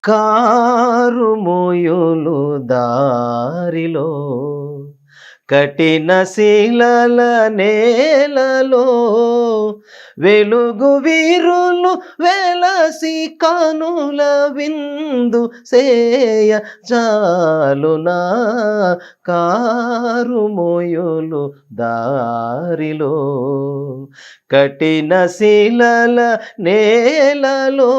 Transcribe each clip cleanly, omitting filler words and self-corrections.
కారుమోయులు దారిలో కఠిన శిలల నేలలో వెలుగు వీరులు వెలసి కనుల విందు సేయ చాలునా కారుమోయులు దారిలో కఠిన శిలల నేలలో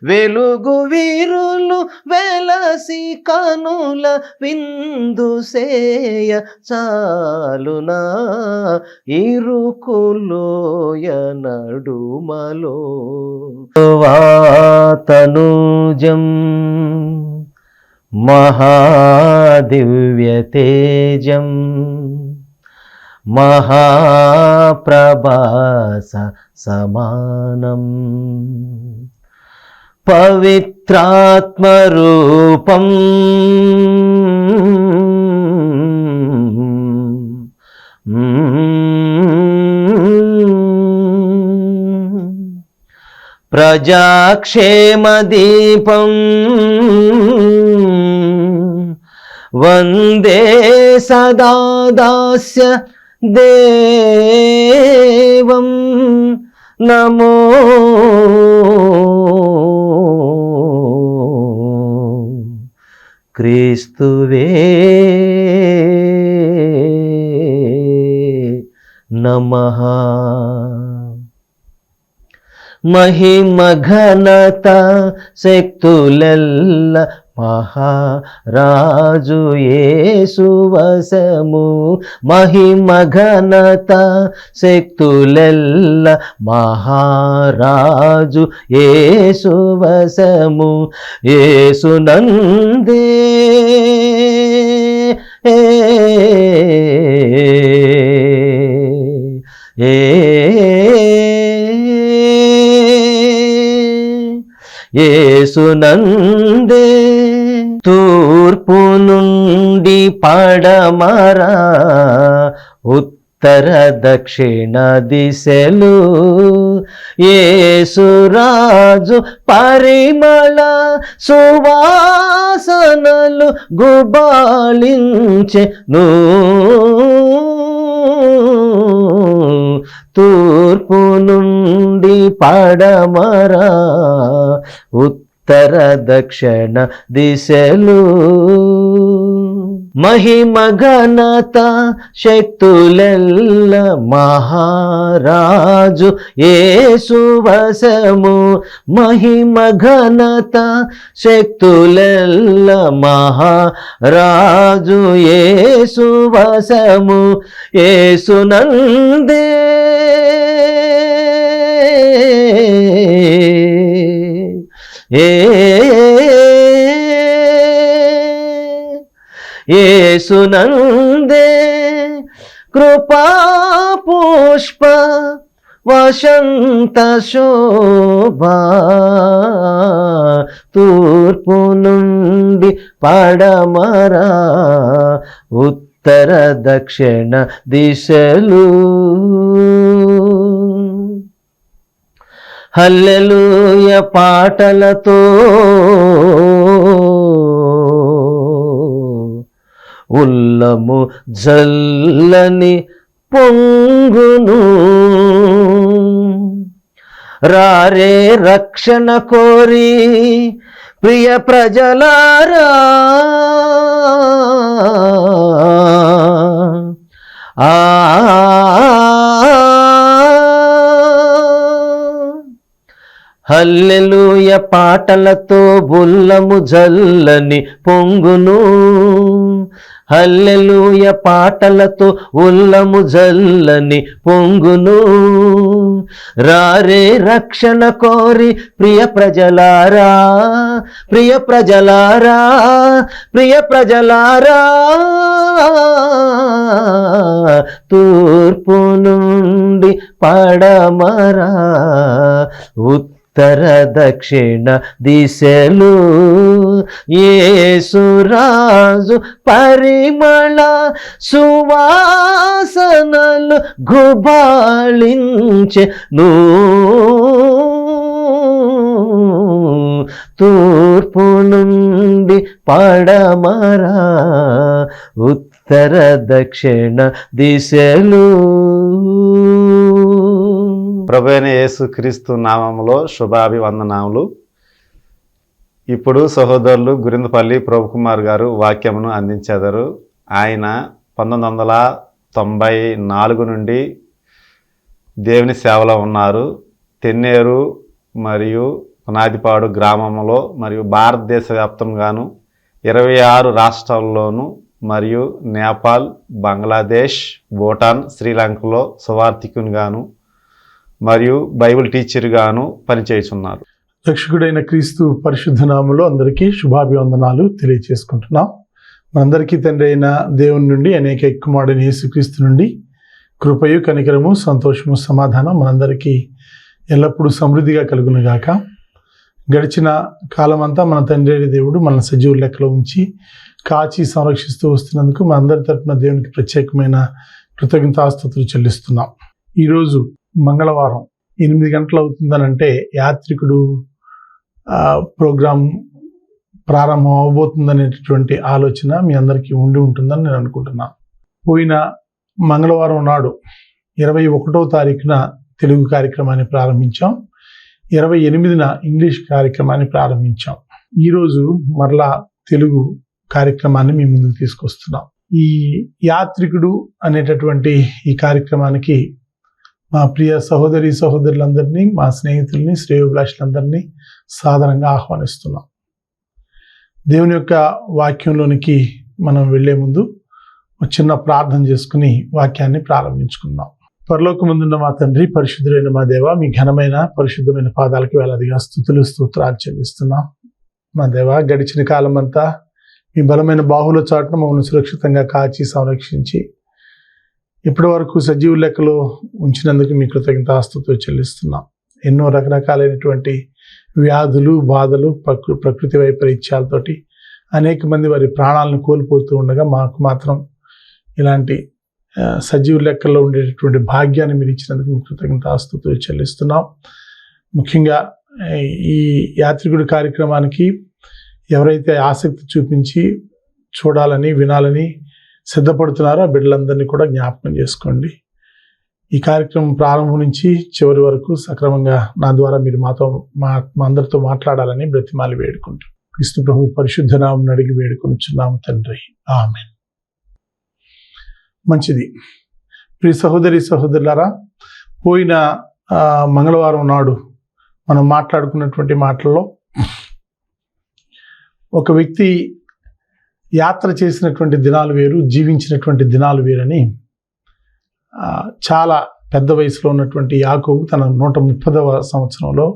వెలుగు వీరులు వెలసి కనుల విందు సేయ చాలునా ఇరుకులోయ నడుమలో వాతనూజం మహాదివ్య తేజం మహాప్రభాస సమానం పవిత్రాత్మరూపం ప్రజాక్షేమదీపం వందే సదా దాస్య దేవం నమో క్రీస్తువే నమః. మహిమ ఘనత శక్తులెల్ల మహారాజు యేసు వశము. మహిమ ఘనత శక్తులెల్ల మహారాజు యేసు వశము. యేసు నందే యేసునందే తూర్పు నుండి పడమర ఉత్తర దక్షిణ దిశలు యేసురాజు పరిమళ సువాసనలు గుబాళించెను. తూర్పు నుండి పడమర ఉత్తర దక్షిణ దిశలు మహిమ ఘనత శక్తులెల్ల మహారాజు యేసు వశము. మహిమ ఘనత శక్తులెల్ల మహారాజు యేసు వశము. యేసునందే యేసునందే కృపా పుష్ప వసంత శోభా. తూర్పు నుండి పడమర ఉత్తర దక్షిణ దిశలు హల్లెలూయ పాటలతో ఉల్లము జల్లని పొంగును. రారే రక్షణ కోరి ప్రియ ప్రజలారా హల్లెలూయ పాటలతో ఉల్లము జల్లని పొంగును. హల్లెలూయ పాటలతో ఉల్లము జల్లని పొంగును. రారే రక్షణ కోరి ప్రియ ప్రజలారా ప్రియ ప్రజలారా ప్రియ ప్రజలారా. తూర్పు నుండి పడమర ఉత్తర దక్షిణ దిశలు యేసురాజు పరిమళ సువాసనలు గుబాళించెను. తూర్పు నుండి పడమరా ఉత్తర దక్షిణ దిశలు. ప్రభువైన యేసుక్రీస్తు నామములో శుభాభివందనములు. ఇప్పుడు సహోదరులు గురిందపల్లి ప్రభుకుమార్ గారు వాక్యమును అందించెదరు. ఆయన 1994 నుండి దేవుని సేవలో ఉన్నారు. తెన్నేరు మరియు పునాదిపాడు గ్రామంలో మరియు భారతదేశ వ్యాప్తంగాను 26 రాష్ట్రాల్లోనూ మరియు నేపాల్, బంగ్లాదేశ్, భూటాన్, శ్రీలంకలో సువార్థికునిగాను మరియు బైబిల్ టీచర్గాను పనిచేస్తున్నారు. రక్షకుడైన క్రీస్తు పరిశుద్ధ నామములో అందరికీ శుభాభివందనాలు తెలియజేసుకుంటున్నాం. మనందరికీ తండ్రి అయిన దేవుని నుండి, అనేక కుమారుడైన యేసుక్రీస్తు నుండి కృపయు, కనికరము, సంతోషము, సమాధానం మనందరికీ ఎల్లప్పుడూ సమృద్ధిగా కలుగునుగాక. గడిచిన కాలమంతా మన తండ్రి అయిన దేవుడు మన సజీవుల లెక్కలో ఉంచి కాచి సంరక్షిస్తూ వస్తున్నందుకు మనందరి తరపున దేవునికి ప్రత్యేకమైన కృతజ్ఞతాస్తుతులు చెల్లిస్తున్నాం. ఈరోజు మంగళవారం 8 గంటలు అవుతుందనంటే యాత్రికుడు ప్రోగ్రాం ప్రారంభం అవబోతుందనేటటువంటి ఆలోచన మీ అందరికీ ఉండి ఉంటుందని నేను అనుకుంటున్నాను. పోయిన మంగళవారం నాడు 21వ తారీఖున తెలుగు కార్యక్రమాన్ని ప్రారంభించాం. 28న ఇంగ్లీష్ కార్యక్రమాన్ని ప్రారంభించాం. ఈరోజు మరలా తెలుగు కార్యక్రమాన్ని మీ ముందుకు తీసుకొస్తున్నాం. ఈ యాత్రికుడు అనేటటువంటి ఈ కార్యక్రమానికి మా ప్రియ సహోదరి సహోదరులందరినీ, మా స్నేహితుల్ని, శ్రేయోభిలాషులందరినీ సాదరంగా ఆహ్వానిస్తున్నాం. దేవుని యొక్క వాక్యంలోనికి మనం వెళ్లే ముందు ఒక చిన్న ప్రార్థన చేసుకుని వాక్యాన్ని ప్రారంభించుకుందాం. పరలోకమందున్న మా తండ్రి, పరిశుద్ధులైన మా దేవ, మీ ఘనమైన పరిశుద్ధమైన పాదాలకు వేలాదిగా స్తుతులు స్తోత్రాలు చెల్లిస్తున్నాం. మా దేవ, గడిచిన కాలం అంతా మీ బలమైన బాహుల చాటున మమ్మల్ని సురక్షితంగా కాచి సంరక్షించి ఇప్పటి వరకు సజీవ లెక్కలో ఉంచినందుకు మీ కృతజ్ఞతాస్తుతులు చెల్లిస్తున్నాం. ఎన్నో రకరకాలైనటువంటి వ్యాధులు, బాధలు, ప్రకృతి వైపరీత్యాలతోటి అనేక మంది వారి ప్రాణాలను కోల్పోతూ ఉండగా మాకు మాత్రం ఇలాంటి సజీవ లెక్కల్లో ఉండేటటువంటి భాగ్యాన్ని మీరు ఇచ్చినందుకు మీ కృతజ్ఞతాస్తుతులు చెల్లిస్తున్నాం. ముఖ్యంగా ఈ యాత్రికుడి కార్యక్రమానికి ఎవరైతే ఆసక్తి చూపించి చూడాలని, వినాలని సిద్ధపడుతున్నారో ఆ బిడ్డలందరినీ కూడా జ్ఞాపకం చేసుకోండి. ఈ కార్యక్రమం ప్రారంభం నుంచి చివరి వరకు సక్రమంగా నా ద్వారా మీరు మా అందరితో మాట్లాడాలని బ్రతిమాలి వేడుకుంటూ క్రీస్తు ప్రభు పరిశుద్ధ నామమున అడిగి వేడుకొనుచున్నాము తండ్రి, ఆమేన్. మంచిది. ప్రియ సహోదరి సహోదరులారా, పోయిన మంగళవారం నాడు మనం మాట్లాడుకున్నటువంటి మాటల్లో ఒక వ్యక్తి యాత్ర చేసినటువంటి దినాలు వేరు, జీవించినటువంటి దినాలు వేరని చాలా పెద్ద వయసులో ఉన్నటువంటి యాకోబు తన 130వ సంవత్సరంలో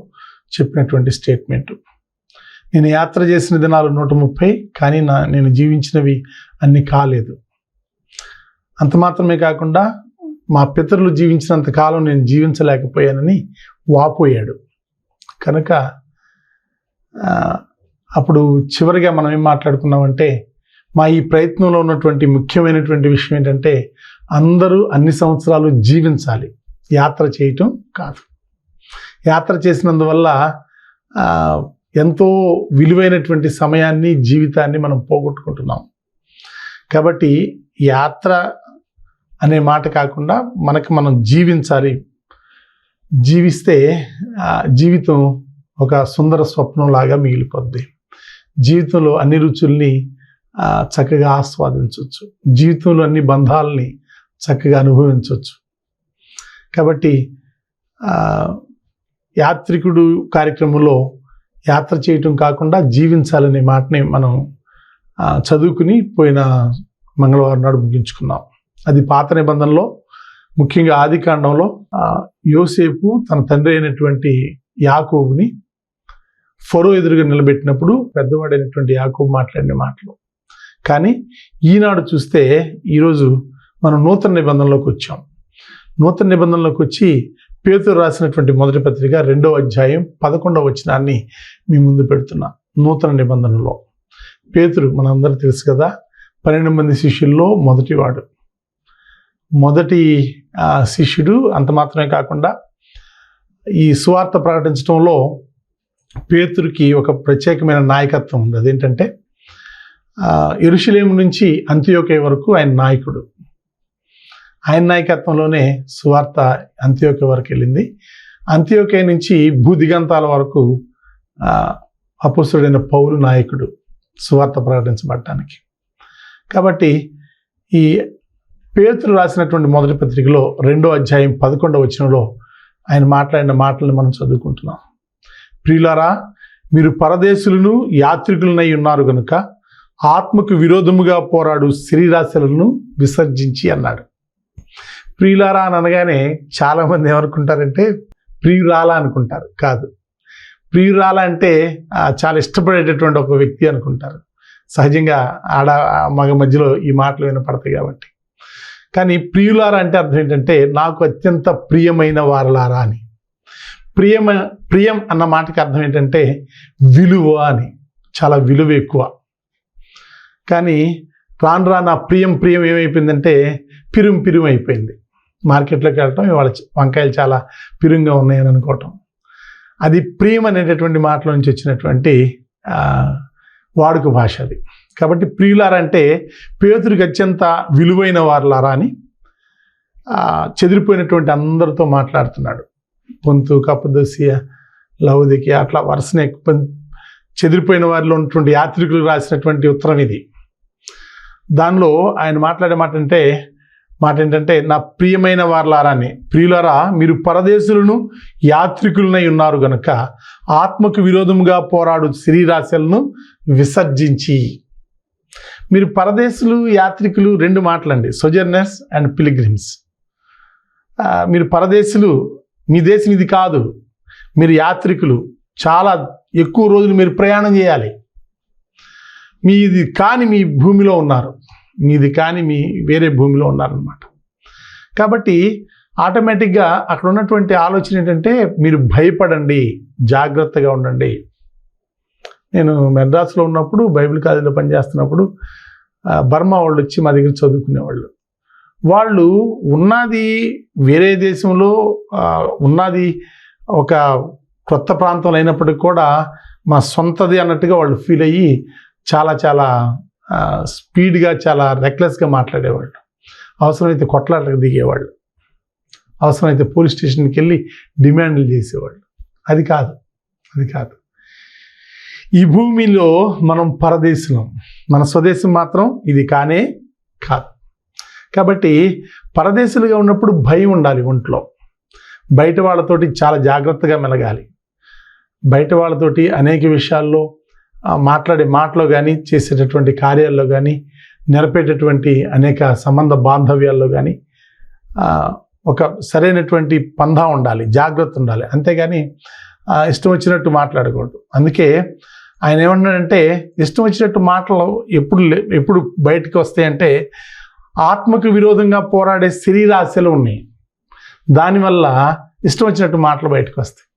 చెప్పినటువంటి స్టేట్మెంట్. నేను యాత్ర చేసిన దినాలు 130, కానీ నేను జీవించినవి అన్ని కాలేదు. అంత మాత్రమే కాకుండా మా పితరులు జీవించినంత కాలం నేను జీవించలేకపోయానని వాపోయాడు. కనుక అప్పుడు చివరిగా మనం ఏం మాట్లాడుకున్నామంటే, మా ఈ ప్రయత్నంలో ఉన్నటువంటి ముఖ్యమైనటువంటి విషయం ఏంటంటే అందరూ అన్ని సంవత్సరాలు జీవించాలి, యాత్ర చేయటం కాదు. యాత్ర చేసినందువల్ల ఎంతో విలువైనటువంటి సమయాన్ని, జీవితాన్ని మనం పోగొట్టుకుంటున్నాం. కాబట్టి యాత్ర అనే మాట కాకుండా మనం జీవించాలి. జీవిస్తే జీవితం ఒక సుందర స్వప్నం లాగా మిగిలిపోద్ది. జీవితంలో అన్ని రుచుల్ని చక్కగా ఆస్వాదించవచ్చు. జీవితంలో అన్ని బంధాలని చక్కగా అనుభవించవచ్చు. కాబట్టి యాత్రికుడు కార్యక్రమంలో యాత్ర చేయటం కాకుండా జీవించాలనే మాటని మనం చదువుకుని పోయిన మంగళవారం నాడు ముగించుకున్నాం. అది పాత నిబంధనలో, ముఖ్యంగా ఆదికాండంలో యోసేపు తన తండ్రి అయినటువంటి యాకోబుని ఫరో ఎదురుగా నిలబెట్టినప్పుడు పెద్దవాడైనటువంటి యాకోబు మాట్లాడిన మాటలు. కానీ ఈనాడు చూస్తే ఈరోజు మనం నూతన నిబంధనలోకి వచ్చాం. నూతన నిబంధనలోకి వచ్చి పేతురు రాసినటువంటి మొదటి పత్రిక 2వ అధ్యాయం 11వ వచనాన్ని మీ ముందు పెడుతున్నా. నూతన నిబంధనలో పేతురు మనందరూ తెలుసు కదా, 12 మంది శిష్యుల్లో మొదటి శిష్యుడు. అంత మాత్రమే కాకుండా ఈ సువార్త ప్రకటించడంలో పేతురుకి ఒక ప్రత్యేకమైన నాయకత్వం ఉంది. అదేంటంటే యెరూషలేము నుంచి అంతియోక్య వరకు ఆయన నాయకుడు. ఆయన నాయకత్వంలోనే సువార్త అంతియోక్య వరకు వెళ్ళింది. అంతియోక్య నుంచి భూదిగంతాల వరకు అపోస్తలుడైన పౌలు నాయకుడు సువార్త ప్రకటించబడటానికి. కాబట్టి ఈ పేతురు రాసినటువంటి మొదటి పత్రికలో 2వ అధ్యాయం 11వ వచనంలో ఆయన మాట్లాడిన మాటలను మనం చదువుకుంటున్నాం. ప్రియులారా, మీరు పరదేశులను యాత్రికులనై ఉన్నారు కనుక ఆత్మకు విరోధముగా పోరాడు శరీరాశలను విసర్జించి అన్నాడు. ప్రియులారా అని అనగానే చాలామంది ఏమనుకుంటారంటే ప్రియురాల అనుకుంటారు. కాదు, ప్రియురాల అంటే చాలా ఇష్టపడేటటువంటి ఒక వ్యక్తి అనుకుంటారు. సహజంగా మగ మధ్యలో ఈ మాటలు వినపడతాయి కాబట్టి. కానీ ప్రియులారా అంటే అర్థం ఏంటంటే నాకు అత్యంత ప్రియమైన వారలారా అని. ప్రియం అన్న మాటకి అర్థం ఏంటంటే విలువ అని, చాలా విలువ ఎక్కువ. కానీ రాను రాను ఆ ప్రియం ఏమైపోయిందంటే పిరుం అయిపోయింది. మార్కెట్లోకి వెళ్ళటం, ఇవాళ వంకాయలు చాలా పిరుంగా ఉన్నాయని అనుకోవటం, అది ప్రియం అనేటటువంటి మాటలో నుంచి వచ్చినటువంటి వాడుక భాష అది. కాబట్టి ప్రియులారా అంటే పేతురికి అత్యంత విలువైన వారులారా అని చెదిరిపోయినటువంటి అందరితో మాట్లాడుతున్నాడు. పొంతు, కప్పదోసియ, లవోదికియ అట్లా వరుసనే చెదిరిపోయిన వారిలో ఉన్నటువంటి యాత్రికులకు రాసినటువంటి ఉత్తరం ఇది. దానిలో ఆయన మాట్లాడే మాట ఏంటంటే నా ప్రియమైన వారలారా అని. ప్రియులారా, మీరు పరదేశులను యాత్రికులనై ఉన్నారు గనుక ఆత్మకు విరోధముగా పోరాడు శరీరాశలను విసర్జించి. మీరు పరదేశులు, యాత్రికులు 2 మాటలండి, సోజర్నర్స్ అండ్ పిలిగ్రిమ్స్. మీరు పరదేశులు, మీ దేశం ఇది కాదు. మీరు యాత్రికులు, చాలా ఎక్కువ రోజులు మీరు ప్రయాణం చేయాలి. మీది కాని మీ భూమిలో ఉన్నారు, మీది కాని మీ వేరే భూమిలో ఉన్నారనమాట. కాబట్టి ఆటోమేటిక్గా అక్కడ ఉన్నటువంటి ఆలోచన ఏంటంటే మీరు భయపడండి, జాగ్రత్తగా ఉండండి. నేను మెడ్రాస్లో ఉన్నప్పుడు బైబిల్ కాలేజీలో పనిచేస్తున్నప్పుడు బర్మా వాళ్ళు వచ్చి మా దగ్గర చదువుకునేవాళ్ళు. వాళ్ళు ఉన్నది వేరే దేశంలో, ఉన్నది ఒక కొత్త ప్రాంతంలో అయినప్పటికీ కూడా మా సొంతది అన్నట్టుగా వాళ్ళు ఫీల్ అయ్యి చాలా స్పీడ్గా, చాలా రెక్లెస్గా మాట్లాడేవాళ్ళు. అవసరమైతే కొట్లాటకు దిగేవాళ్ళు, అవసరమైతే పోలీస్ స్టేషన్కి వెళ్ళి డిమాండ్లు చేసేవాళ్ళు. అది కాదు. ఈ భూమిలో మనం పరదేశం, మన స్వదేశం మాత్రం ఇది కానే కాదు. కాబట్టి పరదేశులుగా ఉన్నప్పుడు భయం ఉండాలి ఒంట్లో. బయట వాళ్ళతోటి చాలా జాగ్రత్తగా మెలగాలి. బయట వాళ్ళతోటి అనేక విషయాల్లో మాట్లాడే మాటలో కానీ, చేసేటటువంటి కార్యాల్లో కానీ, నెరపేటటువంటి అనేక సంబంధ బాంధవ్యాల్లో కానీ ఒక సరైనటువంటి పందా ఉండాలి, జాగ్రత్త ఉండాలి. అంతేగాని ఇష్టం వచ్చినట్టు మాట్లాడకూడదు. అందుకే ఆయన ఏమన్నాడంటే ఇష్టం వచ్చినట్టు మాటలు ఎప్పుడు బయటకు వస్తాయంటే ఆత్మకు విరోధంగా పోరాడే శరీరాశలు ఉన్నాయి. దానివల్ల ఇష్టం వచ్చినట్టు మాటలు బయటకు వస్తాయి.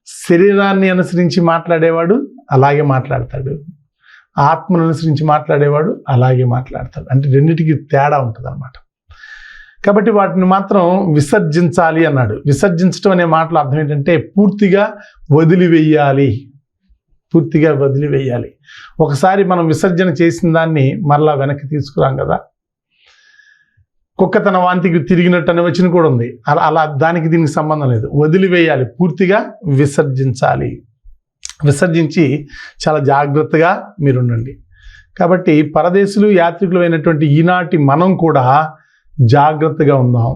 శరీరాన్ని అనుసరించి మాట్లాడేవాడు అలాగే మాట్లాడతాడు, ఆత్మను అనుసరించి మాట్లాడేవాడు అలాగే మాట్లాడతాడు. అంటే రెండింటికి తేడా ఉంటుంది అన్నమాట. కాబట్టి వాటిని మాత్రం విసర్జించాలి అన్నాడు. విసర్జించడం అనే మాటల అర్థం ఏంటంటే పూర్తిగా వదిలివేయాలి. ఒకసారి మనం విసర్జన చేసిన దాన్ని మరలా వెనక్కి తీసుకురాం కదా. కుక్క తన వాంతికి తిరిగినట్టు అనే వచనం కూడా ఉంది. అలా దానికి దీనికి సంబంధం లేదు. వదిలివేయాలి, పూర్తిగా విసర్జించాలి. విసర్జించి చాలా జాగ్రత్తగా మీరుండండి. కాబట్టి పరదేశులు, యాత్రికులు అయినటువంటి ఈనాటి మనం కూడా జాగ్రత్తగా ఉందాం.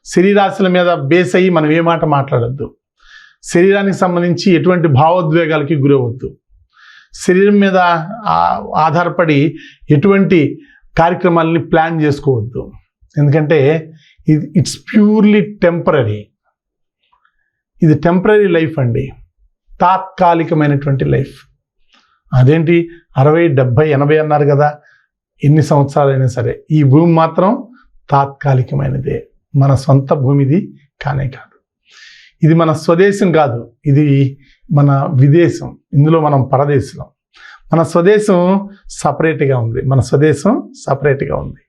శరీరాశల మీద బేస్ అయ్యి మనం ఏ మాట మాట్లాడద్దు. శరీరానికి సంబంధించి ఎటువంటి భావోద్వేగాలకి గురవద్దు. శరీరం మీద ఆధారపడి ఎటువంటి కార్యక్రమాలని ప్లాన్ చేసుకోవద్దు. ఎందుకంటే ఇట్స్ ప్యూర్లీ టెంపరీ. ఇది టెంపరీ లైఫ్ అండి, తాత్కాలికమైనటువంటి లైఫ్. అదేంటి 60, 70, 80 అన్నారు కదా, ఎన్ని సంవత్సరాలైనా సరే ఈ భూమి మాత్రం తాత్కాలికమైనదే. మన సొంత భూమిది కానే కాదు. ఇది మన స్వదేశం కాదు, ఇది మన విదేశం. ఇందులో మనం పరదేశం. మన స్వదేశం సపరేట్గా ఉంది.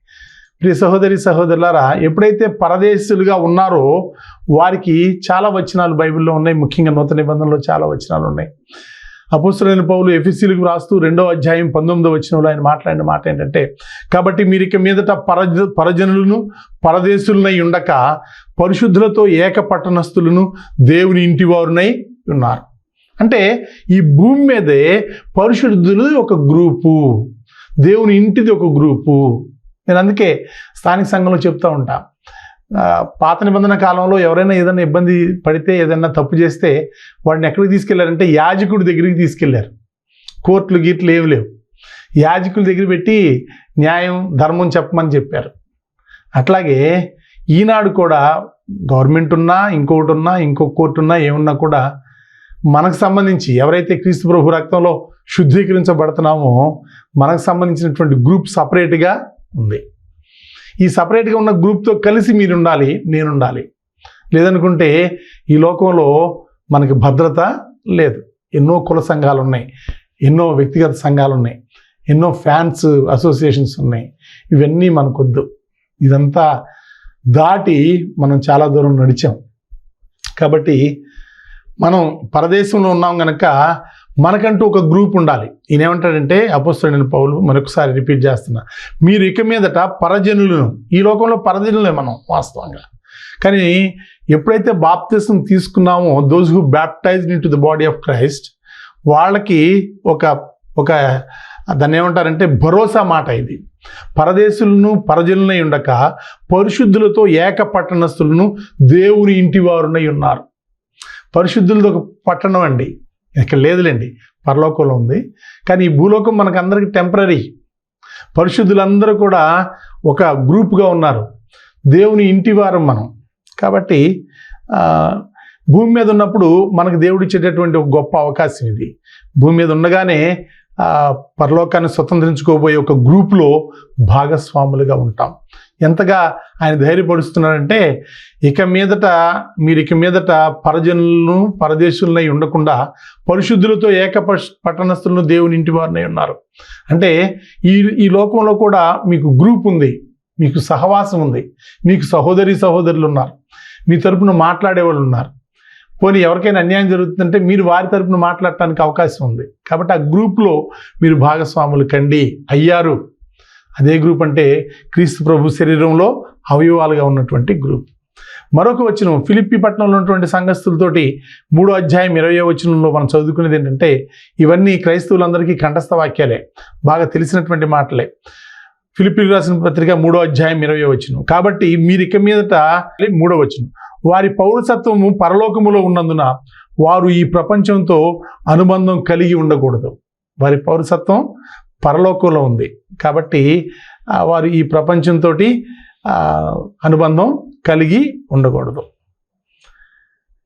ప్రియ సహోదరి సహోదరులారా, ఎప్పుడైతే పరదేశులుగా ఉన్నారో వారికి చాలా వచనాలు బైబిల్లో ఉన్నాయి. ముఖ్యంగా నూతన నిబంధనలో చాలా వచనాలు ఉన్నాయి. అపోస్తలుడైన పౌలు ఎఫెసీయులకు రాస్తూ 2వ అధ్యాయం 19వ వచనంలో ఆయన మాట్లాడిన మాట ఏంటంటే, కాబట్టి మీరు ఇక మీదట పరజనులను పరదేశులనై ఉండక పరిశుద్ధులతో ఏక పట్టణస్థులను దేవుని ఇంటి వారునై ఉన్నారు. అంటే ఈ భూమి మీదే పరిశుద్ధులు ఒక గ్రూపు, దేవుని ఇంటిది ఒక గ్రూపు. నేను అందుకే స్థానిక సంఘంలో చెప్తూ ఉంటా, పాత నిబంధన కాలంలో ఎవరైనా ఏదైనా ఇబ్బంది పడితే, ఏదైనా తప్పు చేస్తే వాడిని ఎక్కడికి తీసుకెళ్లారంటే యాజకుడి దగ్గరికి తీసుకెళ్లారు. కోర్టులు గీట్లు ఏమి లేవు, యాజకుల దగ్గర పెట్టి న్యాయం ధర్మం చెప్పమని చెప్పారు. అట్లాగే ఈనాడు కూడా గవర్నమెంట్ ఉన్నా, ఇంకొకటి ఉన్నా, ఇంకొక కోర్టు ఉన్నా, ఏమున్నా కూడా మనకు సంబంధించి ఎవరైతే క్రీస్తు ప్రభు రక్తంలో శుద్ధీకరించబడుతున్నామో మనకు సంబంధించినటువంటి గ్రూప్ సపరేట్గా ఉంది. ఈ సపరేట్గా ఉన్న గ్రూప్తో కలిసి మీరు ఉండాలి, నేను ఉండాలి. లేదనుకుంటే ఈ లోకంలో మనకి భద్రత లేదు. ఎన్నో కుల సంఘాలు ఉన్నాయి, ఎన్నో వ్యక్తిగత సంఘాలు ఉన్నాయి, ఎన్నో ఫ్యాన్స్ అసోసియేషన్స్ ఉన్నాయి. ఇవన్నీ మనకొద్దు. ఇదంతా దాటి మనం చాలా దూరం నడిచాం. కాబట్టి మనం పరదేశంలో ఉన్నాం కనుక మనకంటూ ఒక గ్రూప్ ఉండాలి. ఈయనేమంటాడంటే అపోస్తలుడైన పౌలు, మరొకసారి రిపీట్ చేస్తున్నా, మీరు ఇక మీదట పరజనులను, ఈ లోకంలో పరజనులే మనం వాస్తవంగా. కానీ ఎప్పుడైతే బాప్తిసం తీసుకున్నామో, those who baptised in to the body of Christ, వాళ్ళకి ఒక దాన్ని ఏమంటారంటే భరోసా మాట ఇది. పరదేశులను పరజనులై ఉండక పరిశుద్ధులతో ఏక పట్టణస్థులను దేవుని ఇంటి వారునై ఉన్నారు. పరిశుద్ధులతో ఒక పట్టణం అండి, ఇక్కడ లేదులేండి, పరలోకంలో ఉంది. కానీ ఈ భూలోకం మనకందరికీ టెంపరీ. పరిశుద్ధులందరూ కూడా ఒక గ్రూప్గా ఉన్నారు, దేవుని ఇంటి వారం మనం. కాబట్టి భూమి మీద ఉన్నప్పుడు మనకు దేవుడు ఇచ్చేటటువంటి ఒక గొప్ప అవకాశం ఇది. భూమి మీద ఉండగానే పరలోకాన్ని స్వతంత్రించుకోబోయే ఒక గ్రూప్లో భాగస్వాములుగా ఉంటాం. ఎంతగా ఆయన ధైర్యపరుస్తున్నారంటే, మీరు ఇక మీదట పరజనులను పరదేశులనై ఉండకుండా పరిశుద్ధులతో ఏక పట్టణస్థులను దేవుని ఇంటి వారినై ఉన్నారు. అంటే ఈ లోకంలో కూడా మీకు గ్రూప్ ఉంది, మీకు సహవాసం ఉంది, మీకు సహోదరులు ఉన్నారు, మీ తరపున మాట్లాడేవాళ్ళు ఉన్నారు. పోనీ ఎవరికైనా అన్యాయం జరుగుతుందంటే మీరు వారి తరపున మాట్లాడటానికి అవకాశం ఉంది. కాబట్టి ఆ గ్రూప్లో మీరు భాగస్వాములు అయ్యారు. అదే గ్రూప్ అంటే క్రీస్తు ప్రభు శరీరంలో అవయవాలుగా ఉన్నటువంటి గ్రూప్. మరొక వచనం, ఫిలిప్పీ పట్టణంలో ఉన్నటువంటి సంఘస్థులతోటి 3వ అధ్యాయం 20వ వచనంలో మనం చదువుకునేది ఏంటంటే, ఇవన్నీ క్రైస్తవులందరికీ కంఠస్థ వాక్యాలే, బాగా తెలిసినటువంటి మాటలే. ఫిలిప్పీకి రాసిన పత్రిక 3వ అధ్యాయం 20వ వచనం, కాబట్టి మీరు ఇక మీదట 3వ వచనం, వారి పౌరసత్వము పరలోకములో ఉన్నందున వారు ఈ ప్రపంచంతో అనుబంధం కలిగి ఉండకూడదు. వారి పౌరసత్వం పరలోకంలో ఉంది కాబట్టి వారు ఈ ప్రపంచంతో అనుబంధం కలిగి ఉండకూడదు.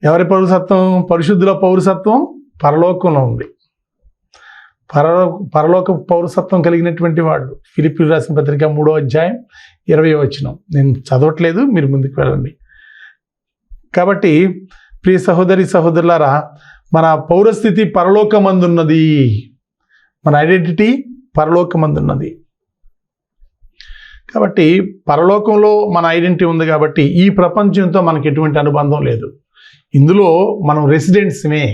ఎవరి పౌరసత్వం? పరిశుద్ధుల పౌరసత్వం పరలోకంలో ఉంది. పరలోక పౌరసత్వం కలిగినటువంటి వాళ్ళు. ఫిలిప్పీయులకు రాసిన పత్రిక 3వ అధ్యాయం 20వ వచనం. నేను చదవట్లేదు, మీరు ముందుకు వెళ్ళండి. కాబట్టి ప్రియ సహోదరి సహోదరులారా, మన పౌరస్థితి పరలోకమందున్నది, మన ఐడెంటిటీ పరలోకమందున్నది. కాబట్టి పరలోకంలో మన ఐడెంటిటీ ఉంది కాబట్టి ఈ ప్రపంచంతో మనకి ఎటువంటి అనుబంధం లేదు. ఇందులో మనం రెసిడెంట్స్మే.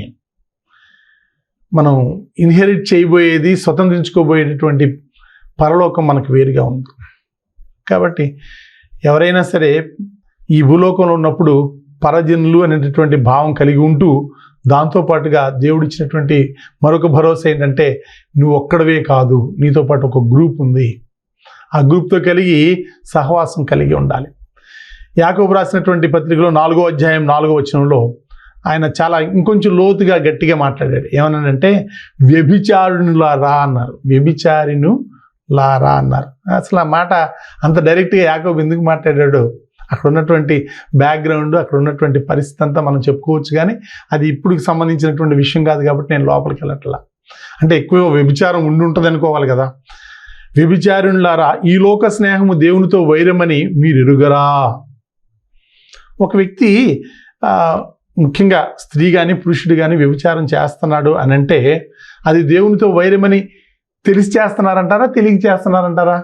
మనం ఇన్హెరిట్ చేయబోయేది, స్వతంత్రించుకోబోయేటటువంటి పరలోకం మనకు వేరుగా ఉంది. కాబట్టి ఎవరైనా సరే ఈ భూలోకంలో ఉన్నప్పుడు పరజనులు అనేటటువంటి భావం కలిగి ఉంటూ, దాంతోపాటుగా దేవుడు ఇచ్చినటువంటి మరొక భరోసా ఏంటంటే, నువ్వు ఒక్కడవే కాదు, నీతో పాటు ఒక గ్రూప్ ఉంది. ఆ గ్రూప్తో కలిగి సహవాసం కలిగి ఉండాలి. యాకోబు రాసినటువంటి పత్రికలో 4వ అధ్యాయం 4వ వచనంలో ఆయన చాలా ఇంకొంచెం లోతుగా గట్టిగా మాట్లాడాడు. ఏమన్నాడంటే, వ్యభిచారునులారా అన్నారు. వ్యభిచారినులారా అన్నారు. అసలు ఆ మాట అంత డైరెక్ట్గా యాకోబు ఎందుకు మాట్లాడాడు? అక్కడ ఉన్నటువంటి బ్యాక్గ్రౌండ్, అక్కడ ఉన్నటువంటి పరిస్థితి అంతా మనం చెప్పుకోవచ్చు, కానీ అది ఇప్పుడుకి సంబంధించినటువంటి విషయం కాదు కాబట్టి నేను లోపలికి వెళ్ళట్లా. అంటే ఎక్కువ వ్యభిచారం ఉంటుంది అనుకోవాలి కదా. వ్యభిచారులారా, ఈ లోక స్నేహము దేవునితో వైరమని మీరు ఎరుగరా. ఒక వ్యక్తి ముఖ్యంగా స్త్రీ కానీ పురుషుడు కానీ వ్యభిచారం చేస్తున్నాడు అని అంటే అది దేవునితో వైరమని తెలిసి చేస్తున్నారంటారా, తెలియక చేస్తున్నారంటారా?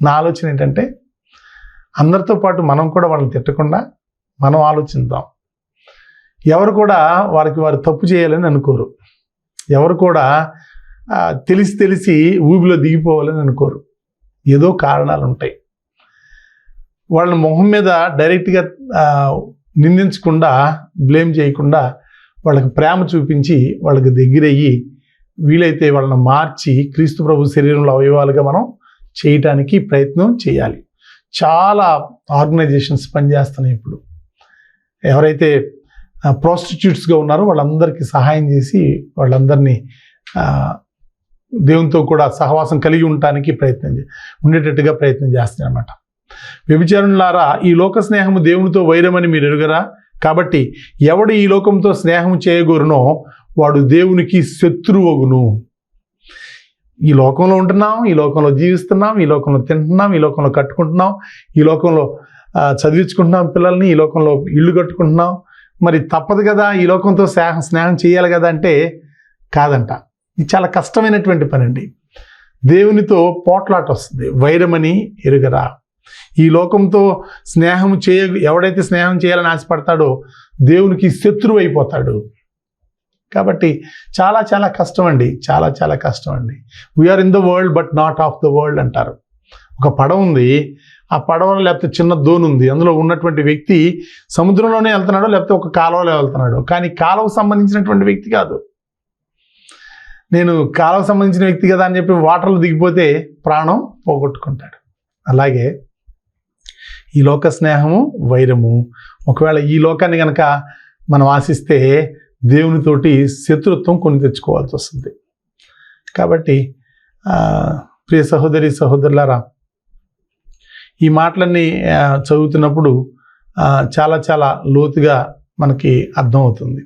నా ఆలోచన ఏంటంటే అందరితో పాటు మనం కూడా వాళ్ళని తిట్టకుండా మనం ఆలోచిద్దాం. ఎవరు కూడా వారు తప్పు చేయాలని అనుకోరు. ఎవరు కూడా తెలిసి ఊబిలో దిగిపోవాలని అనుకోరు. ఏదో కారణాలు ఉంటాయి. వాళ్ళ మొహం మీద డైరెక్ట్గా నిందించకుండా, బ్లేమ్ చేయకుండా వాళ్ళకి ప్రేమ చూపించి వాళ్ళకి దగ్గరయ్యి వీలైతే వాళ్ళని మార్చి క్రీస్తు ప్రభు శరీరంలో అవయవాలుగా మనం చేయటానికి ప్రయత్నం చేయాలి. చాలా ఆర్గనైజేషన్స్ పనిచేస్తున్నాయి ఇప్పుడు. ఎవరైతే ప్రాస్టిట్యూట్స్గా ఉన్నారో వాళ్ళందరికీ సహాయం చేసి వాళ్ళందరినీ దేవునితో కూడా సహవాసం కలిగి ఉండటానికి ఉండేటట్టుగా ప్రయత్నం చేస్తున్నాయి అన్నమాట. వ్యభిచారులారా, ఈ లోక స్నేహము దేవునితో వైరమని మీరు ఎరుగరా? కాబట్టి ఎవడు ఈ లోకంతో స్నేహం చేయగోరునో వాడు దేవునికి శత్రువగును. ఈ లోకంలో ఉంటున్నాం, ఈ లోకంలో జీవిస్తున్నాం, ఈ లోకంలో తింటున్నాం, ఈ లోకంలో కట్టుకుంటున్నాం, ఈ లోకంలో చదివించుకుంటున్నాం పిల్లల్ని, ఈ లోకంలో ఇల్లు కట్టుకుంటున్నాం. మరి తప్పదు కదా ఈ లోకంతో స్నేహం చేయాలి కదా అంటే కాదంట. ఇది చాలా కష్టమైనటువంటి పని అండి. దేవునితో పోట్లాట వస్తుంది. వైరమని ఎరుగరా? ఈ లోకంతో ఎవడైతే స్నేహం చేయాలని ఆశపడతాడో దేవునికి శత్రువు అయిపోతాడు. కాబట్టి చాలా చాలా కష్టం అండి. చాలా చాలా కష్టం అండి. We are in the world but not of the world అంటారు. ఒక పడవ ఉంది, ఆ పడవలో లేకపోతే చిన్న దోణి ఉంది, అందులో ఉన్నటువంటి వ్యక్తి సముద్రంలోనే వెళ్తున్నాడో లేకపోతే ఒక కాలువలో వెళ్తున్నాడు, కానీ కాలువకు సంబంధించినటువంటి వ్యక్తి కాదు. నేను కాలువకు సంబంధించిన వ్యక్తి కదా అని చెప్పి వాటర్లో దిగిపోతే ప్రాణం పోగొట్టుకుంటాడు. అలాగే ఈ లోక స్నేహము వైరము. ఒకవేళ ఈ లోకాన్ని కనుక మనం ఆశిస్తే దేవునితోటి శత్రుత్వం కొని తెచ్చుకోవాల్సి వస్తుంది. కాబట్టి ప్రియ సహోదరి సహోదరులారా, ఈ మాటలన్నీ చదువుతున్నప్పుడు చాలా చాలా లోతుగా మనకి అర్థమవుతుంది.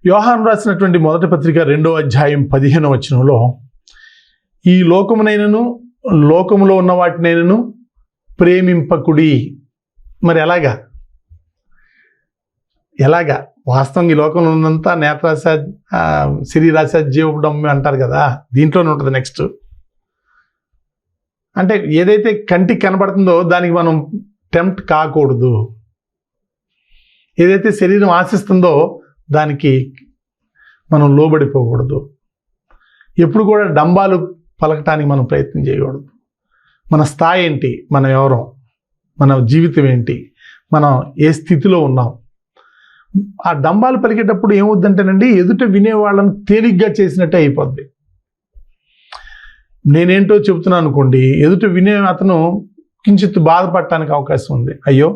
యోహాను రాసినటువంటి మొదటి పత్రిక 2వ అధ్యాయం 15వ వచనంలో, ఈ లోకమునైనను లోకములో ఉన్న వాటినైనను ప్రేమింపకుడి. మరి ఎలాగా వాస్తవంగా ఈ లోకంలో ఉన్నంతా నేత్రాశ, శరీరాశ, జీవడమ్మి అంటారు కదా, దీంట్లోనే ఉంటుంది. నెక్స్ట్ అంటే ఏదైతే కంటికి కనబడుతుందో దానికి మనం టెంప్ట్ కాకూడదు. ఏదైతే శరీరం ఆశిస్తుందో దానికి మనం లోబడిపోకూడదు. ఎప్పుడు కూడా డంబాలు పలకటానికి మనం ప్రయత్నం చేయకూడదు. మన స్థాయి ఏంటి, మనం ఎవరం, మన జీవితం ఏంటి, మనం ఏ స్థితిలో ఉన్నాం. ఆ డంబాలు పలికేటప్పుడు ఏమవుద్దంటేనండి, ఎదుట వినేవాళ్ళని తేలిగ్గా చేసినట్టే అయిపోద్ది. నేనేంటో చెబుతున్నాను అనుకోండి, ఎదుట వినే అతను కించిత్ బాధపడటానికి అవకాశం ఉంది. అయ్యో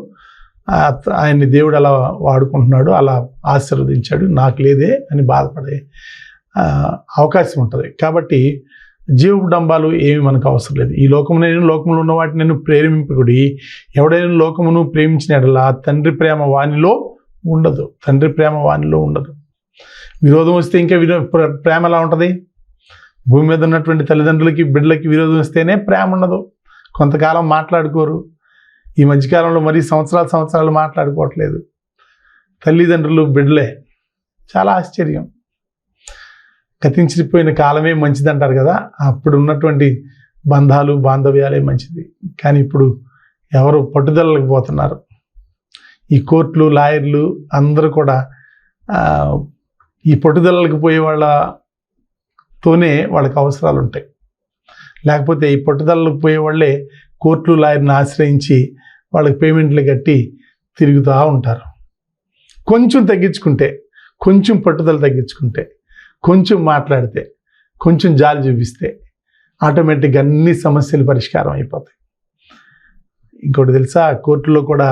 ఆయన్ని దేవుడు అలా వాడుకుంటున్నాడు, అలా ఆశీర్వదించాడు, నాకు లేదే అని బాధపడే అవకాశం ఉంటుంది. కాబట్టి జీవపు డంబాలు ఏమి మనకు అవసరం లేదు. ఈ లోకంలో ఉన్న వాటిని నేను ప్రేమింపకుడి. ఎవడైనా లోకమును ప్రేమించిన ఎడలా తండ్రి ప్రేమ వానిలో ఉండదు. విరోధం వస్తే ఇంకా ప్రేమ ఎలా ఉంటుంది? భూమి మీద ఉన్నటువంటి తల్లిదండ్రులకి బిడ్డలకి విరోధం వస్తేనే ప్రేమ ఉండదు. కొంతకాలం మాట్లాడుకోరు. ఈ మధ్యకాలంలో మరీ సంవత్సరాలు మాట్లాడుకోవట్లేదు. తల్లిదండ్రులు బిడ్డలే. చాలా ఆశ్చర్యం. గతించిపోయిన కాలమే మంచిది అంటారు కదా, అప్పుడు ఉన్నటువంటి బంధాలు బాంధవ్యాలే మంచిది. కానీ ఇప్పుడు ఎవరు పట్టుదలలకు పోతున్నారు. ఈ కోర్టులు, లాయర్లు అందరూ కూడా ఈ పట్టుదలలకు పోయే వాళ్ళతోనే వాళ్ళకి అవసరాలు ఉంటాయి. లేకపోతే ఈ పట్టుదలలకు పోయే వాళ్ళే కోర్టులు, లాయర్ని ఆశ్రయించి వాళ్ళకి పేమెంట్లు కట్టి తిరుగుతూ ఉంటారు. కొంచెం తగ్గించుకుంటే, కొంచెం పట్టుదల తగ్గించుకుంటే, కొంచెం మాట్లాడితే, కొంచెం జాలి చూపిస్తే ఆటోమేటిక్గా అన్ని సమస్యలు పరిష్కారం అయిపోతాయి. ఇంకోటి తెలుసా, కోర్టులో కూడా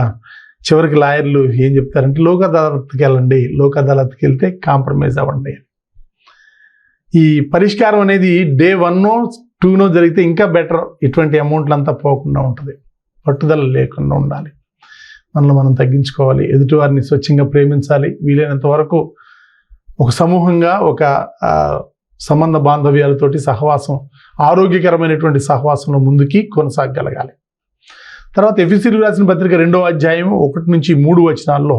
చివరికి లాయర్లు ఏం చెప్తారంటే లోక్ అదాలత్కి వెళ్ళండి, లోక్ అదాలత్కి వెళ్తే కాంప్రమైజ్ అవ్వండి. ఈ పరిష్కారం అనేది డే 1నో 2నో జరిగితే ఇంకా బెటర్. ఇటువంటి అమౌంట్లు అంతా పోకుండా ఉంటుంది. పట్టుదల లేకుండా ఉండాలి. మనల్ని మనం తగ్గించుకోవాలి. ఎదుటివారిని స్వచ్ఛంగా ప్రేమించాలి. వీలైనంత వరకు ఒక సమూహంగా, ఒక సంబంధ బాంధవ్యాలతోటి సహవాసం, ఆరోగ్యకరమైనటువంటి సహవాసంలో ముందుకి కొనసాగగలగాలి. తర్వాత ఎఫెసీయులకు రాసిన పత్రిక 2వ అధ్యాయం 1-3 వచనాల్లో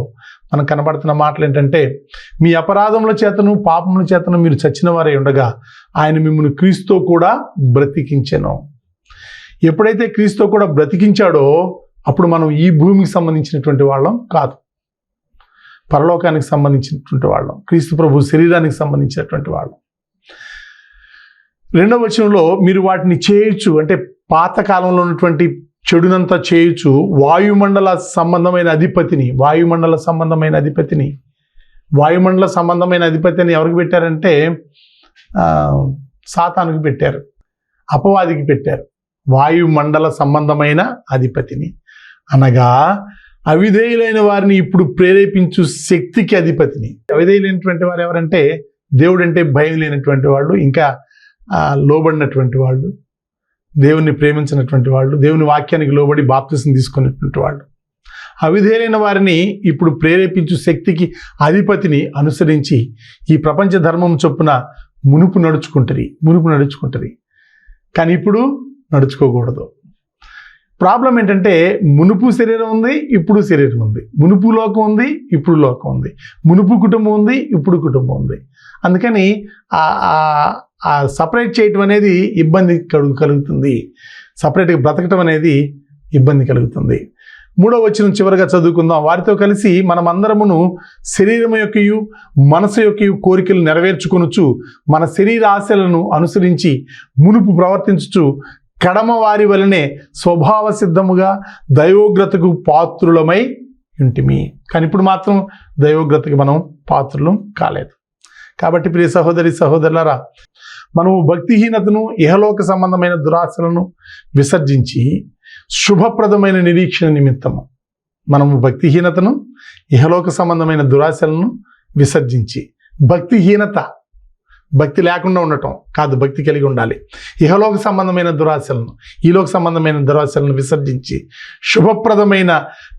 మనకు కనబడుతున్న మాటలు ఏంటంటే, మీ అపరాధముల చేతను పాపముల చేతను మీరు చచ్చిన వారై ఉండగా ఆయన మిమ్మల్ని క్రీస్తుతో కూడా బ్రతికించెను. ఎప్పుడైతే క్రీస్తు కూడా బ్రతికించాడో అప్పుడు మనం ఈ భూమికి సంబంధించినటువంటి వాళ్ళం కాదు, పరలోకానికి సంబంధించినటువంటి వాళ్ళం, క్రీస్తు ప్రభు శరీరానికి సంబంధించినటువంటి వాళ్ళం. 2వ వచనంలో మీరు వాటిని చేయొచ్చు అంటే పాత కాలంలో ఉన్నటువంటి చెడునంతా చేయొచ్చు, వాయుమండల సంబంధమైన అధిపతిని ఎవరికి పెట్టారంటే సాతానుకి పెట్టారు, అపవాదికి పెట్టారు. వాయుమండల సంబంధమైన అధిపతిని అనగా అవిధేయులైన వారిని ఇప్పుడు ప్రేరేపించు శక్తికి అధిపతిని. అవిధేయులైనటువంటి వారు ఎవరంటే దేవుడు అంటే భయం లేనటువంటి వాళ్ళు, ఇంకా లోబడినటువంటి వాళ్ళు, దేవుణ్ణి ప్రేమించినటువంటి వాళ్ళు, దేవుని వాక్యానికి లోబడి బాప్తిసం తీసుకున్నటువంటి వాళ్ళు. అవిధేయులైన వారిని ఇప్పుడు ప్రేరేపించు శక్తికి అధిపతిని అనుసరించి ఈ ప్రపంచ ధర్మం చొప్పున మునుపు నడుచుకుంటుంది. కానీ ఇప్పుడు నడుచుకోకూడదు. ప్రాబ్లం ఏంటంటే మునుపు శరీరం ఉంది, ఇప్పుడు శరీరం ఉంది, మునుపు లోకం ఉంది, ఇప్పుడు లోకం ఉంది, మునుపు కుటుంబం ఉంది, ఇప్పుడు కుటుంబం ఉంది. అందుకని సపరేట్ చేయటం అనేది ఇబ్బంది కలుగుతుంది, సపరేట్గా బ్రతకటం అనేది ఇబ్బంది కలుగుతుంది. 3వ వచనం చివరిగా చదువుకుందాం. వారితో కలిసి మనమందరమును శరీరము యొక్కయు మనసు యొక్కయు కోరికలు నెరవేర్చుకొనుచు మన శరీర ఆశలను అనుసరించి మునుపు ప్రవర్తించుచు కడమ వారి వలనే స్వభావ సిద్ధముగా దైవోగ్రతకు పాత్రులమై ఉంటిమి. కానీ ఇప్పుడు మాత్రం దైవోగ్రతకి మనం పాత్రులం కాలేదు. కాబట్టి ప్రియ సహోదరి సహోదరులారా, మనము భక్తిహీనతను ఇహలోక సంబంధమైన దురాశలను విసర్జించి శుభప్రదమైన నిరీక్షణ నిమిత్తము మనము భక్తిహీనతను ఇహలోక సంబంధమైన దురాశలను విసర్జించి, భక్తి లేకుండా ఉండటం కాదు, భక్తి కలిగి ఉండాలి. ఇహలోక సంబంధమైన దురాశలను ఈలోక సంబంధమైన దురాశలను విసర్జించి శుభప్రదమైన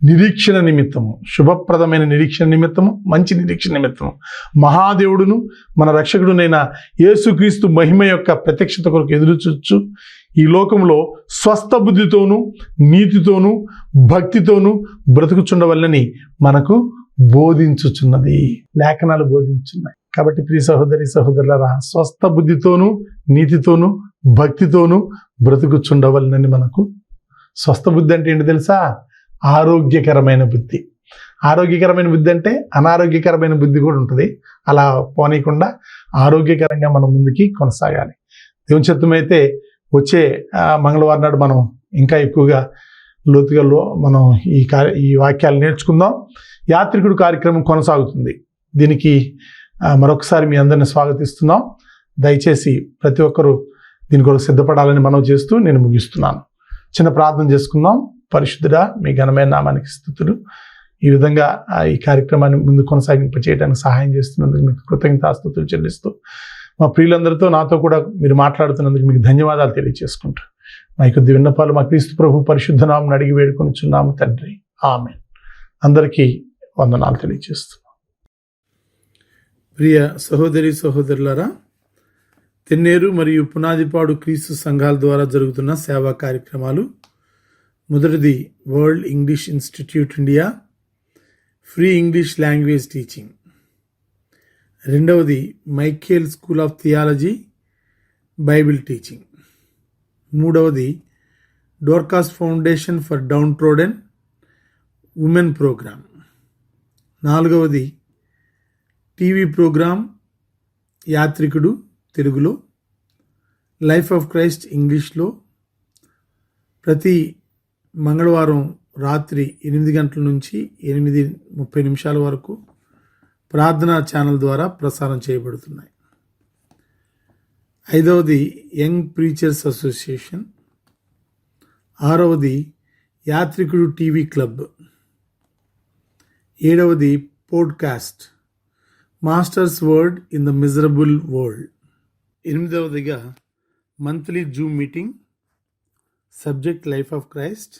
నిరీక్షణ నిమిత్తము మంచి నిరీక్షణ నిమిత్తము మహాదేవుడును మన రక్షకుడునైన యేసుక్రీస్తు మహిమ యొక్క ప్రత్యక్షత కొరకు ఎదురుచూచు ఈ లోకంలో స్వస్థ బుద్ధితోనూ నీతితోనూ భక్తితోనూ బ్రతుకుచుండవల్లని మనకు బోధించుచున్నది, లేఖనాలు బోధించున్నాయి. కాబట్టి ప్రియ సహోదరి సహోదరులారా, స్వస్థ బుద్ధితోనూ నీతితోనూ భక్తితోనూ బ్రతుకుచుండవలనని మనకు. స్వస్థ బుద్ధి అంటే ఏంటి తెలుసా? ఆరోగ్యకరమైన బుద్ధి. ఆరోగ్యకరమైన బుద్ధి అంటే అనారోగ్యకరమైన బుద్ధి కూడా ఉంటుంది. అలా పోనీయకుండా ఆరోగ్యకరంగా మనం ముందుకి కొనసాగాలి. దేవుని చిత్తమైతే వచ్చే మంగళవారం నాడు మనం ఇంకా ఎక్కువగా లోతుగా మనం ఈ వాక్యాలు నేర్చుకుందాం. యాత్రికుడు కార్యక్రమం కొనసాగుతుంది. దీనికి మరొకసారి మీ అందరిని స్వాగతిస్తున్నాం. దయచేసి ప్రతి ఒక్కరూ దీని కొరకు సిద్ధపడాలని మనవి చేస్తూ నేను ముగిస్తున్నాను. చిన్న ప్రార్థన చేసుకుందాం. పరిశుద్ధుడా, మీ ఘనమైన నామానికి స్తుతులు. ఈ విధంగా ఈ కార్యక్రమాన్ని ముందు కొనసాగింప చేయడానికి సహాయం చేస్తున్నందుకు మీకు కృతజ్ఞతాస్తుతులు చెల్లిస్తూ, మా ప్రియులందరితో నాతో కూడా మీరు మాట్లాడుతున్నందుకు మీకు ధన్యవాదాలు తెలియజేసుకుంటూ, మా కొద్ది విన్నపాలు మా క్రీస్తు ప్రభు పరిశుద్ధ నామం అడిగి వేడుకొనిచున్నాము తండ్రి, ఆమేన్. అందరికీ వందనాలు తెలియజేస్తున్నాం. ప్రియ సహోదరి సహోదరులారా, తెన్నేరు మరియు పునాదిపాడు క్రీస్తు సంఘాల ద్వారా జరుగుతున్న సేవా కార్యక్రమాలు. మొదటిది world English institute India, free English language teaching. రెండవది Michael school of theology, Bible teaching. మూడవది Dorcas foundation for downtrodden women programme. నాలుగవది టీవీ ప్రోగ్రాం యాత్రికుడు తెలుగులో, లైఫ్ ఆఫ్ క్రైస్ట్ ఇంగ్లీష్లో ప్రతి మంగళవారం రాత్రి 8 గంటల నుంచి 8:30 వరకు ప్రార్థనా ఛానల్ ద్వారా ప్రసారం చేయబడుతున్నాయి. ఐదవది యంగ్ ప్రీచర్స్ అసోసియేషన్. ఆరవది యాత్రికుడు టీవీ క్లబ్. ఏడవది podcast masters word in the miserable world. ఎనిమిదవదిగా monthly Zoom meeting, subject life of Christ,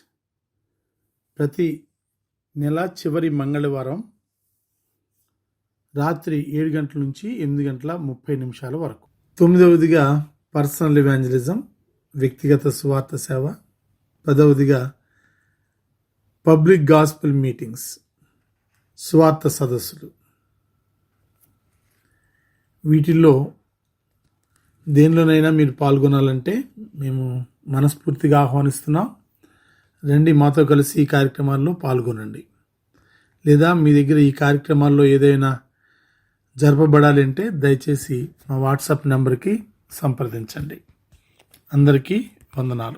ప్రతి నెల చివరి మంగళవారం రాత్రి 7 గంటల నుంచి 8:30 వరకు. 9వదిగా పర్సనల్ ఎవాంజలిజం, వ్యక్తిగత సువార్త సేవ. 10వదిగా పబ్లిక్ గాస్పెల్ మీటింగ్స్, సువార్త సదస్సులు. వీటిల్లో దేనిలోనైనా మీరు పాల్గొనాలంటే మేము మనస్ఫూర్తిగా ఆహ్వానిస్తున్నాం. రండి, మాతో కలిసి ఈ కార్యక్రమాల్లో పాల్గొనండి. లేదా మీ దగ్గర ఈ కార్యక్రమాల్లో ఏదైనా జరపబడాలి అంటే దయచేసి మా వాట్సాప్ నెంబర్కి సంప్రదించండి. అందరికీ వందనాలు.